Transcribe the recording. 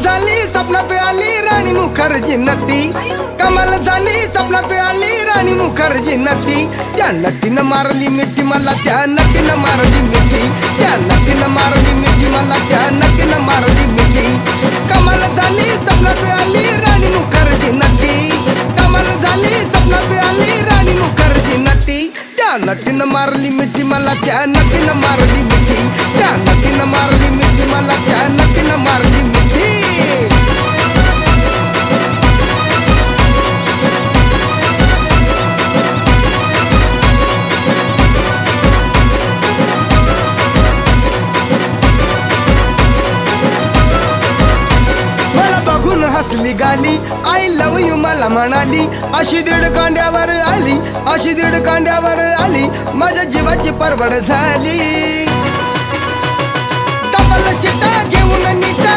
झाली स्वप्नात आली राणी मुखर्जी नटी, कमाल झाली स्वप्नात आली राणी मुखर्जी नटी। त्या नटीनं मारली मिठी मला, त्या नटीनं मारली मिठी, त्या नटीनं मारली मिठी मला, त्या नटीनं मारली मिठी। कमाल झाली स्वप्नात आली राणी मुखर्जी नटी, कमाल झाली स्वप्नात आली राणी मुखर्जी नटी। त्या नटीनं मारली मिठी मला, त्या नटीनं मारली मिठी, त्या नटीनं मारली मिठी मला, त्या नटीनं मारली मिठी। मला बघून हसली गाली, आय लव यू मला म्हणाली, अशी दीड कांड्यावर आली, अशी दीड कांड्यावर आली, माझ्या जीवाची परवड झाली। डबल शिटा घेऊन नीटा